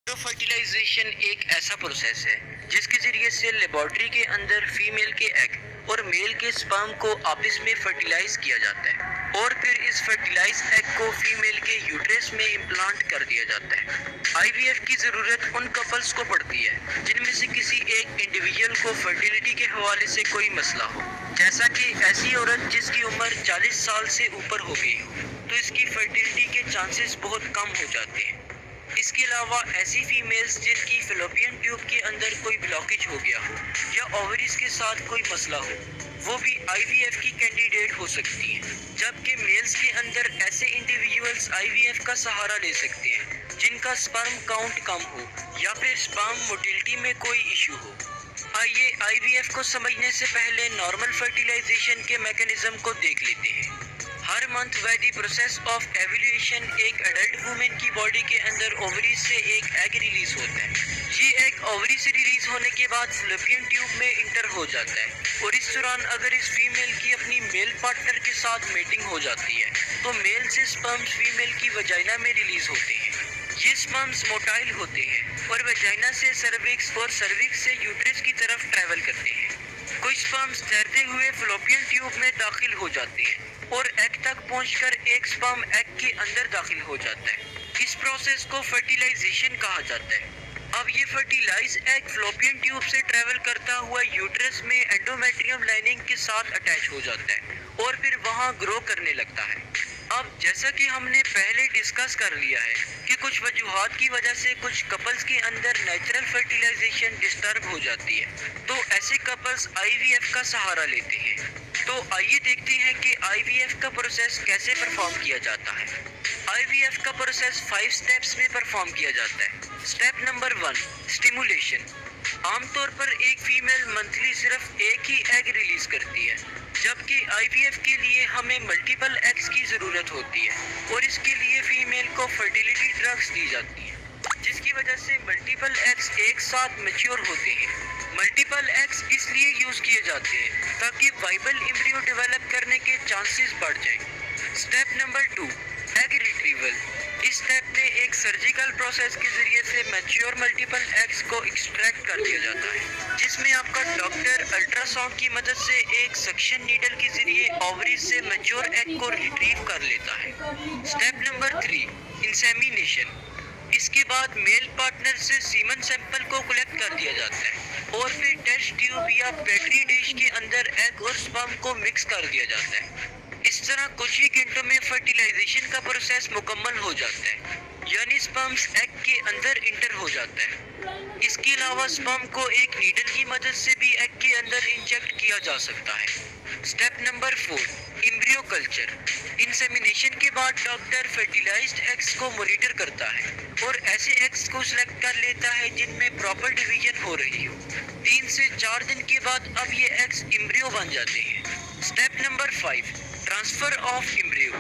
Fertilisation एक ऐसा process है जिसके जरिए से लेबोरेटरी के अंदर फीमेल के एग और मेल के स्पर्म को आपस में फर्टिलाइज किया जाता है और फिर इस फर्टिलाइज एग को फीमेल के यूट्रस में इम्प्लांट कर दिया जाता है। आईवीएफ की ज़रूरत उन कपल्स को पड़ती है जिनमें से किसी एक इंडिविजुअल को फर्टिलिटी के हवाले से कोई मसला हो, जैसा कि ऐसी औरत जिसकी उम्र 40 साल से ऊपर हो गई हो तो इसकी फर्टिलिटी के चांसेस बहुत कम हो जाते हैं। इसके अलावा ऐसी फीमेल्स जिनकी फैलोपियन ट्यूब के अंदर कोई ब्लॉकेज हो गया हो या ओवरीज के साथ कोई मसला हो, वो भी आईवीएफ की कैंडिडेट हो सकती हैं। जबकि मेल्स के अंदर ऐसे इंडिविजुअल्स आईवीएफ का सहारा ले सकते हैं जिनका स्पर्म काउंट कम हो या फिर स्पर्म मोटिलिटी में कोई इशू हो। आइए आईवीएफ को समझने से पहले नॉर्मल फर्टिलाइजेशन के मैकेनिज्म को देख लेते हैं। हर month by the process of evolution एक एडल्ट वुमेन की बॉडी के अंदर ओवरीज से एक एग रिलीज होता है। ये एग ओवरी से रिलीज होने के बाद फैलोपियन ट्यूब में इंटर हो जाता है और इस दौरान अगर इस फीमेल की अपनी मेल पार्टनर के साथ मेटिंग हो जाती है तो मेल से स्पर्म्स फीमेल की वजाइना में रिलीज होते हैं। ये स्पर्म्स मोटाइल होते हैं और वजाइना से सर्विक्स और सर्विक्स से यूट्रस की तरफ ट्रैवल करते हैं। कुछ स्पर्म्स तैरते हुए फैलोपियन ट्यूब में दाखिल हो जाते हैं और एग तक पहुंचकर एक स्पर्म एग के अंदर दाखिल हो जाता है। इस प्रोसेस को फर्टिलाइजेशन कहा जाता है। अब ये फर्टिलाइज एग फैलोपियन ट्यूब से ट्रैवल करता हुआ यूट्रस में एंडोमेट्रियम लाइनिंग के साथ अटैच हो जाता है और फिर वहां ग्रो करने लगता है। अब जैसा कि हमने पहले डिस्कस कर लिया है कि कुछ वजूहात की वजह से कुछ कपल्स के अंदर नेचुरल फर्टिलाइजेशन डिस्टर्ब हो जाती है, तो ऐसे कपल्स आईवीएफ का सहारा लेते हैं। तो आइए देखते हैं कि आईवीएफ का प्रोसेस कैसे परफॉर्म किया जाता है। आईवीएफ का प्रोसेस 5 स्टेप्स में परफॉर्म किया जाता है। Step number 1, stimulation. आमतौर पर एक फीमेल मंथली सिर्फ एक ही एग रिलीज करती है, जबकि आईवीएफ के लिए हमें मल्टीपल एग्स की ज़रूरत होती है और इसके लिए फीमेल को फर्टिलिटी ड्रग्स दी जाती हैं, जिसकी वजह से मल्टीपल एग्स एक साथ मैच्योर होते हैं। मल्टीपल एग्स इसलिए यूज़ किए जाते हैं ताकि वाइबल एम्ब्रियो डेवलप करने के चांसेस बढ़ जाएं। Step number 2, egg retrieval. इस स्टेप में एक सर्जिकल प्रोसेस के जरिए से मैच्योर मल्टीपल एग्स को एक्सट्रैक्ट कर दिया जाता है, जिसमें आपका डॉक्टर अल्ट्रासाउंड की मदद से एक सक्शन नीडल के जरिए ओवरीज से मैच्योर एग को रिट्रीव कर लेता है। Step number 3, insemination. इसके बाद मेल पार्टनर से सीमन सैंपल को कलेक्ट कर दिया जाता है और फिर टेस्ट ट्यूब या पेट्री डिश के अंदर एग और स्पर्म को मिक्स कर दिया जाता है। इस तरह कुछ ही घंटों में फर्टिलाइजेशन का प्रोसेस मुकम्मल हो जाता है, यानी स्पर्म्स एग के अंदर इंटर हो जाता है। इसके अलावा स्पर्म को एक नीडल की मदद से भी एग के अंदर इंजेक्ट किया जा सकता है। Step number 4, embryo culture. Insemination के बाद डॉक्टर फर्टिलाइज्ड एग्स को मॉनिटर करता है और ऐसे एग्स को सिलेक्ट कर लेता है जिनमें प्रॉपर डिवीजन हो रही हो। 3 से 4 दिन के बाद अब ये एग्स एम्ब्रियो बन जाते हैं। Step number 5, transfer of embryo.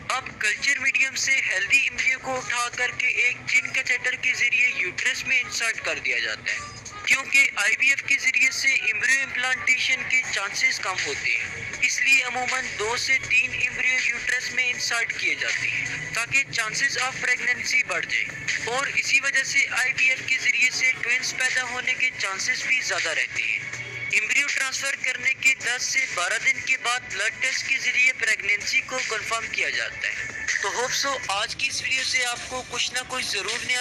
अब कल्चर मीडियम से हेल्दी एम्ब्रियो को उठा करके एक चिन कैथेटर के जरिए यूट्रस में इंसर्ट कर दिया जाता है, क्योंकि आईवीएफ के जरिए से एम्ब्रियो इम्प्लांटेशन के चांसेस कम होते हैं। इसलिए अमूमन 2 से 3 एम्ब्रियो यूट्रस में इंसर्ट किए जाते हैं ताकि चांसेस ऑफ प्रेगनेंसी बढ़ जाए और इसी वजह से आईवीएफ के जरिए से ट्विंस पैदा होने के चांसेस भी ज़्यादा रहते हैं। एम्ब्रियो ट्रांसफर करने के 10 से 12 दिन के बाद ब्लड टेस्ट के जरिए प्रेगनेंसी को कंफर्म किया जाता है। तो होप सो आज की इस वीडियो से आपको कुछ ना कुछ ज़रूर नया